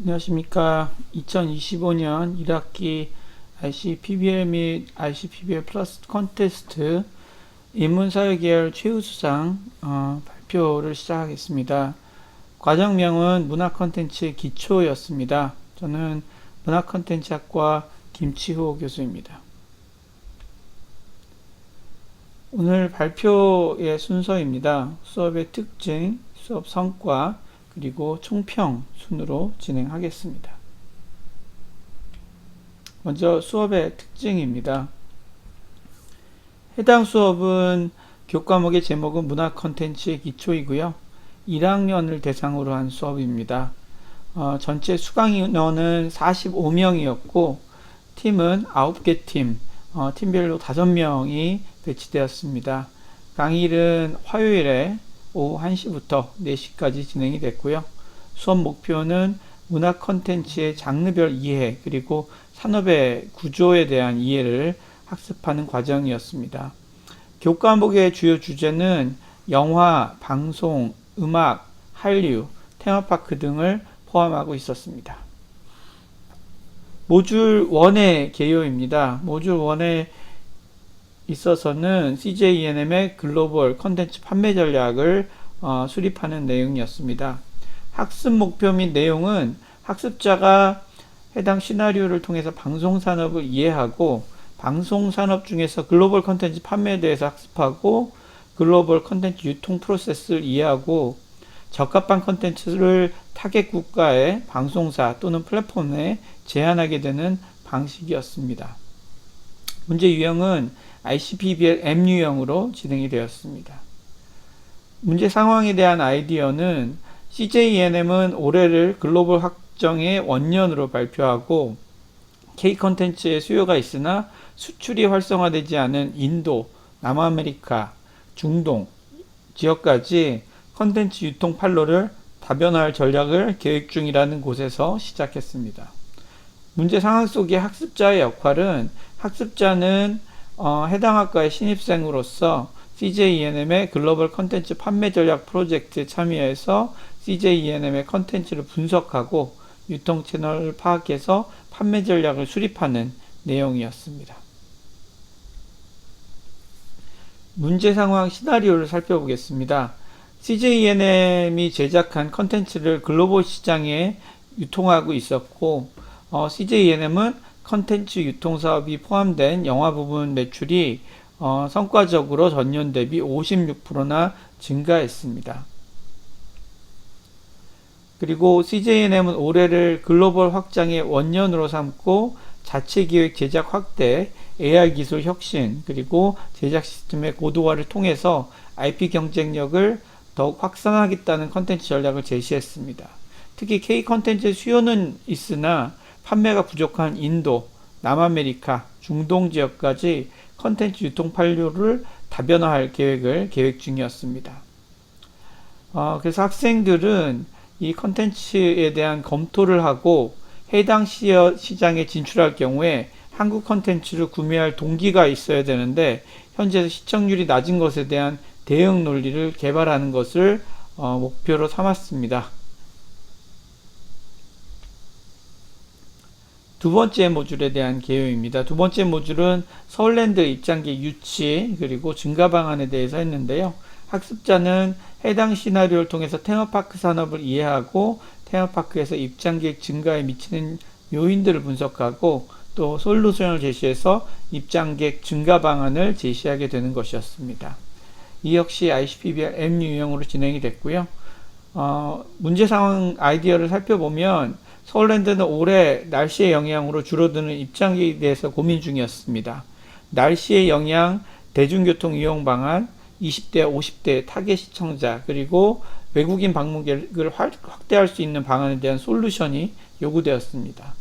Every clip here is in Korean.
안녕하십니까. 2025년 1학기 ICPBL 및 ICPBL 플러스 콘테스트 인문사회계열 최우수상 발표를 시작하겠습니다. 과정명은 문화콘텐츠의 기초였습니다. 저는 문화콘텐츠학과 김치호 교수입니다. 오늘 발표의 순서입니다. 수업의 특징, 수업 성과, 그리고 총평 순으로 진행하겠습니다. 먼저 수업의 특징입니다. 해당 수업은 교과목의 제목은 문화 콘텐츠의 기초이고요. 1학년을 대상으로 한 수업입니다. 전체 수강 인원은 45명이었고 팀은 9개 팀, 팀별로 5명이 배치되었습니다. 강의일은 화요일에 오후 1시부터 4시까지 진행이 됐고요. 수업 목표는 문화 콘텐츠의 장르별 이해 그리고 산업의 구조에 대한 이해를 학습하는 과정이었습니다. 교과목의 주요 주제는 영화, 방송, 음악, 한류, 테마파크 등을 포함하고 있었습니다. 모듈 1의 개요입니다. 모듈 1에 있어서는 CJENM의 글로벌 컨텐츠 판매 전략을 수립하는 내용이었습니다. 학습 목표 및 내용은 학습자가 해당 시나리오를 통해서 방송산업을 이해하고 방송산업 중에서 글로벌 컨텐츠 판매에 대해서 학습하고 글로벌 컨텐츠 유통 프로세스를 이해하고 적합한 컨텐츠를 타겟 국가의 방송사 또는 플랫폼에 제안하게 되는 방식이었습니다. 문제 유형은 ICPBL M 유형으로 진행이 되었습니다. 문제 상황에 대한 아이디어는 CJENM은 올해를 글로벌 확정의 원년으로 발표하고 K 컨텐츠의 수요가 있으나 수출이 활성화되지 않은 인도, 남아메리카, 중동 지역까지 컨텐츠 유통 판로를 다변화할 전략을 계획 중이라는 곳에서 시작했습니다. 문제 상황 속의 학습자의 역할은 학습자는 해당 학과의 신입생으로서 CJENM의 글로벌 컨텐츠 판매 전략 프로젝트에 참여해서 CJENM의 컨텐츠를 분석하고 유통 채널을 파악해서 판매 전략을 수립하는 내용이었습니다. 문제 상황 시나리오를 살펴보겠습니다. CJENM이 제작한 컨텐츠를 글로벌 시장에 유통하고 있었고 CJENM은 컨텐츠 유통사업이 포함된 영화 부분 매출이 성과적으로 전년 대비 56%나 증가했습니다. 그리고 CJENM은 올해를 글로벌 확장의 원년으로 삼고 자체기획 제작 확대, AR 기술 혁신, 그리고 제작 시스템의 고도화를 통해서 IP 경쟁력을 더욱 확산하겠다는 컨텐츠 전략을 제시했습니다. 특히 K 컨텐츠의 수요는 있으나 판매가 부족한 인도, 남아메리카, 중동 지역까지 컨텐츠 유통 판로를 다변화할 계획 중이었습니다. 그래서 학생들은 이 컨텐츠에 대한 검토를 하고 해당 시장에 진출할 경우에 한국 컨텐츠를 구매할 동기가 있어야 되는데 현재 시청률이 낮은 것에 대한 대응 논리를 개발하는 것을 목표로 삼았습니다. 두 번째 모듈에 대한 개요입니다. 두 번째 모듈은 서울랜드 입장객 유치 그리고 증가 방안에 대해서 했는데요. 학습자는 해당 시나리오를 통해서 테마파크 산업을 이해하고 테마파크에서 입장객 증가에 미치는 요인들을 분석하고 또 솔루션을 제시해서 입장객 증가 방안을 제시하게 되는 것이었습니다. 이 역시 ICPBL M 유형으로 진행이 됐고요. 문제 상황 아이디어를 살펴보면 서울랜드는 올해 날씨의 영향으로 줄어드는 입장객에 대해서 고민 중이었습니다. 날씨의 영향, 대중교통 이용 방안, 20대, 50대 타겟 시청자, 그리고 외국인 방문객을 확대할 수 있는 방안에 대한 솔루션이 요구되었습니다.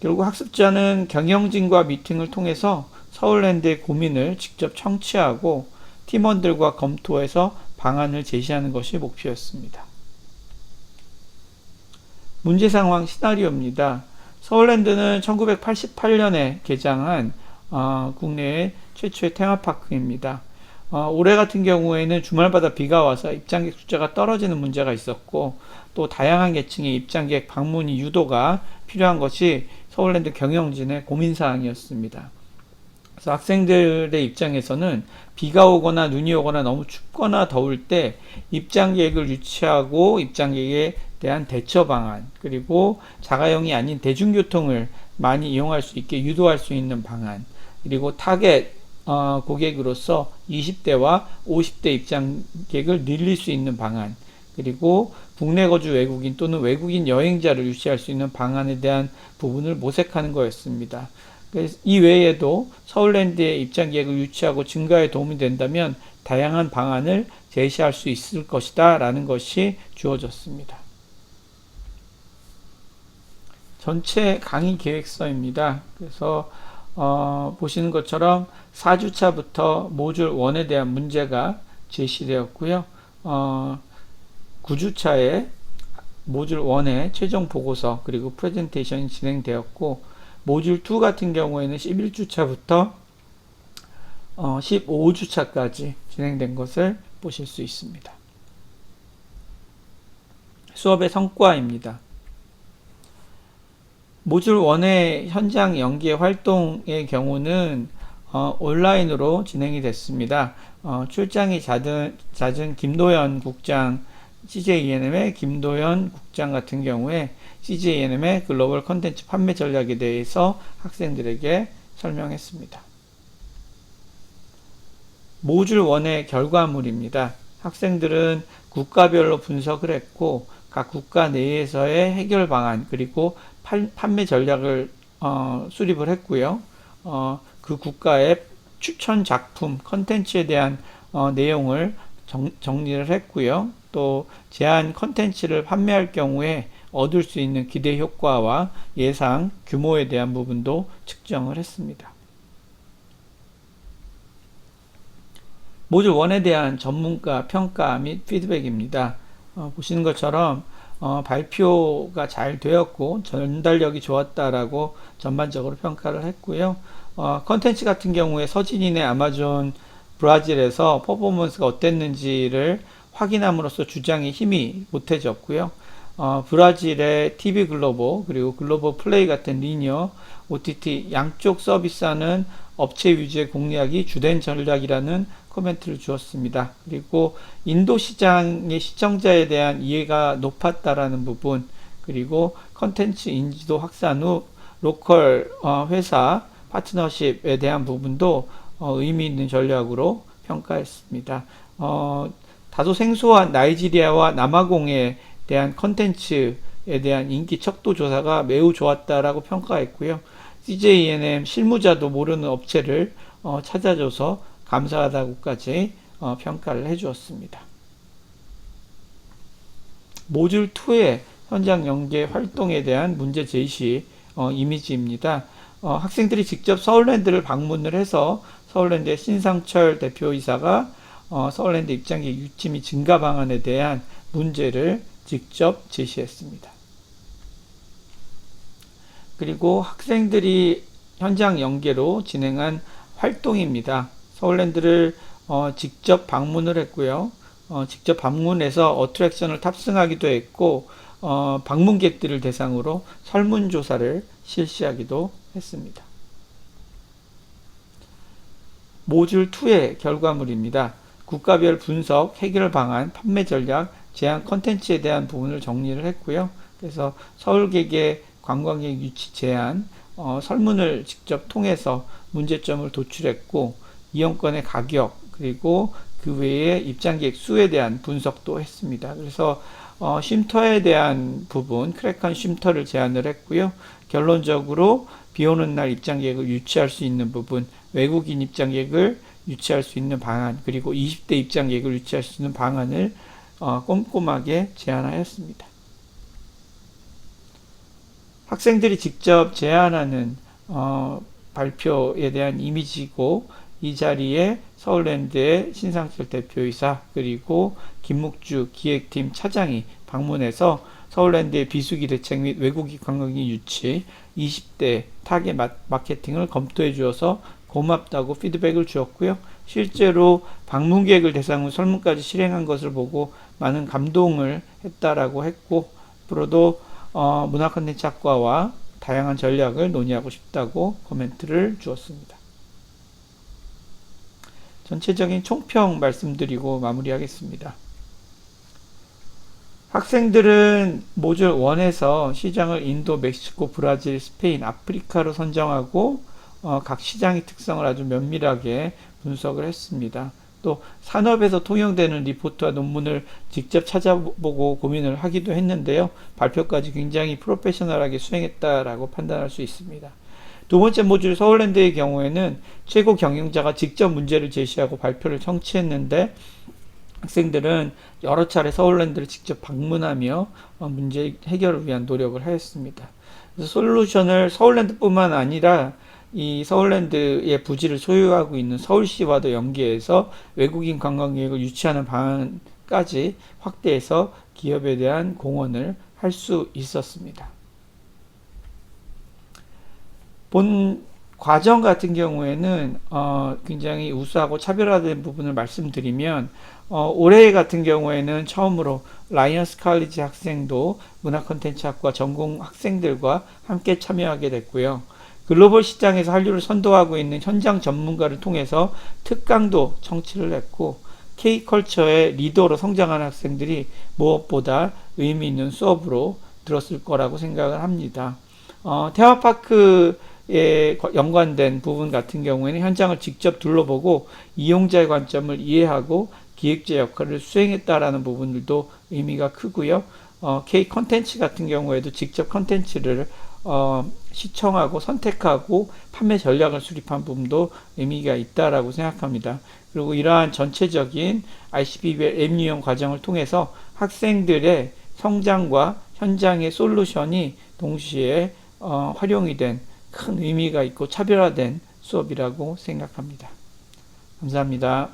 결국 학습자는 경영진과 미팅을 통해서 서울랜드의 고민을 직접 청취하고 팀원들과 검토해서 방안을 제시하는 것이 목표였습니다. 문제 상황 시나리오입니다. 서울랜드는 1988년에 개장한 국내의 최초의 테마파크입니다. 올해 같은 경우에는 주말마다 비가 와서 입장객 숫자가 떨어지는 문제가 있었고, 또 다양한 계층의 입장객 방문이 유도가 필요한 것이 서울랜드 경영진의 고민사항이었습니다. 그래서 학생들의 입장에서는 비가 오거나 눈이 오거나 너무 춥거나 더울 때 입장객을 유치하고 입장객에 대한 대처 방안, 그리고 자가용이 아닌 대중교통을 많이 이용할 수 있게 유도할 수 있는 방안, 그리고 타겟 고객으로서 20대와 50대 입장객을 늘릴 수 있는 방안, 그리고 국내 거주 외국인 또는 외국인 여행자를 유치할 수 있는 방안에 대한 부분을 모색하는 거였습니다. 이 외에도 서울랜드의 입장객을 유치하고 증가에 도움이 된다면 다양한 방안을 제시할 수 있을 것이다 라는 것이 주어졌습니다. 전체 강의 계획서입니다. 그래서 보시는 것처럼 4주차부터 모듈 1에 대한 문제가 제시되었고요. 9주차에 모듈 1의 최종 보고서 그리고 프레젠테이션이 진행되었고, 모듈 2 같은 경우에는 11주차부터 15주차까지 진행된 것을 보실 수 있습니다. 수업의 성과입니다. 모듈 1의 현장 연계 활동의 경우는 온라인으로 진행이 됐습니다. 출장이 잦은 김도연 국장, CJ-ENM의 김도연 국장 같은 경우에 CJ-ENM의 글로벌 컨텐츠 판매 전략에 대해서 학생들에게 설명했습니다. 모듈 1의 결과물입니다. 학생들은 국가별로 분석을 했고, 각 국가 내에서의 해결 방안 그리고 판매 전략을 수립을 했고요. 그 국가의 추천 작품, 컨텐츠에 대한 내용을 정리를 했고요. 또 제한 컨텐츠를 판매할 경우에 얻을 수 있는 기대 효과와 예상 규모에 대한 부분도 측정을 했습니다. 모듈 1에 대한 전문가 평가 및 피드백입니다. 보시는 것처럼 발표가 잘 되었고 전달력이 좋았다라고 전반적으로 평가를 했고요. 컨텐츠 같은 경우에 서진이네 아마존 브라질에서 퍼포먼스가 어땠는지를 확인함으로써 주장이 힘이 보태졌고요. 브라질의 TV 글로벌 그리고 글로벌 플레이 같은 리니어 OTT 양쪽 서비스하는 업체 위주의 공략이 주된 전략이라는 코멘트를 주었습니다. 그리고 인도 시장의 시청자에 대한 이해가 높았다라는 부분, 그리고 컨텐츠 인지도 확산 후 로컬 회사 파트너십에 대한 부분도 의미 있는 전략으로 평가했습니다. 다소 생소한 나이지리아와 남아공에 대한 컨텐츠에 대한 인기 척도 조사가 매우 좋았다라고 평가했고요. CJ-ENM 실무자도 모르는 업체를 찾아줘서 감사하다고까지 평가를 해주었습니다. 모듈 2의 현장 연계 활동에 대한 문제 제시 이미지입니다. 학생들이 직접 서울랜드를 방문을 해서 서울랜드의 신상철 대표이사가 서울랜드 입장객 유치 및 증가 방안에 대한 문제를 직접 제시했습니다. 그리고 학생들이 현장 연계로 진행한 활동입니다. 서울랜드를 직접 방문을 했고요. 직접 방문해서 어트랙션을 탑승하기도 했고, 방문객들을 대상으로 설문조사를 실시하기도 했습니다. 모듈 2의 결과물입니다. 국가별 분석, 해결 방안, 판매 전략, 제한 컨텐츠에 대한 부분을 정리를 했고요. 그래서 서울객의 관광객 유치 제한, 설문을 직접 통해서 문제점을 도출했고, 이용권의 가격, 그리고 그 외에 입장객 수에 대한 분석도 했습니다. 그래서 쉼터에 대한 부분, 크랙한 쉼터를 제안을 했고요. 결론적으로 비 오는 날 입장객을 유치할 수 있는 부분, 외국인 입장객을 유치할 수 있는 방안, 그리고 20대 입장객을 유치할 수 있는 방안을 꼼꼼하게 제안하였습니다. 학생들이 직접 제안하는 발표에 대한 이미지고, 이 자리에 서울랜드의 신상철 대표이사 그리고 김묵주 기획팀 차장이 방문해서 서울랜드의 비수기 대책 및 외국인 관광객 유치, 20대 타겟 마케팅을 검토해 주어서 고맙다고 피드백을 주었고요. 실제로 방문객을 대상으로 설문까지 실행한 것을 보고 많은 감동을 했다라고 했고, 앞으로도 문화 콘텐츠 학과와 다양한 전략을 논의하고 싶다고 코멘트를 주었습니다. 전체적인 총평 말씀드리고 마무리하겠습니다. 학생들은 모듈 1에서 시장을 인도, 멕시코, 브라질, 스페인, 아프리카로 선정하고 각 시장의 특성을 아주 면밀하게 분석을 했습니다. 또 산업에서 통용되는 리포트와 논문을 직접 찾아보고 고민을 하기도 했는데요. 발표까지 굉장히 프로페셔널하게 수행했다라고 판단할 수 있습니다. 두 번째 모듈 서울랜드의 경우에는 최고 경영자가 직접 문제를 제시하고 발표를 청취했는데, 학생들은 여러 차례 서울랜드를 직접 방문하며 문제 해결을 위한 노력을 하였습니다. 그래서 솔루션을 서울랜드뿐만 아니라 이 서울랜드의 부지를 소유하고 있는 서울시와도 연계해서 외국인 관광객을 유치하는 방안까지 확대해서 기업에 대한 공헌을 할 수 있었습니다. 본 과정 같은 경우에는 굉장히 우수하고 차별화된 부분을 말씀드리면, 올해 같은 경우에는 처음으로 라이언스 칼리지 학생도 문화 콘텐츠 학과 전공 학생들과 함께 참여하게 됐고요. 글로벌 시장에서 한류를 선도하고 있는 현장 전문가를 통해서 특강도 청취를 했고, K컬처의 리더로 성장하는 학생들이 무엇보다 의미 있는 수업으로 들었을 거라고 생각을 합니다. 테마파크에 연관된 부분 같은 경우에는 현장을 직접 둘러보고 이용자의 관점을 이해하고 기획자 역할을 수행했다라는 부분들도 의미가 크고요. K 컨텐츠 같은 경우에도 직접 컨텐츠를 시청하고 선택하고 판매 전략을 수립한 부분도 의미가 있다라고 생각합니다. 그리고 이러한 전체적인 ICBBL M유형 과정을 통해서 학생들의 성장과 현장의 솔루션이 동시에 활용이 된 큰 의미가 있고 차별화된 수업이라고 생각합니다. 감사합니다.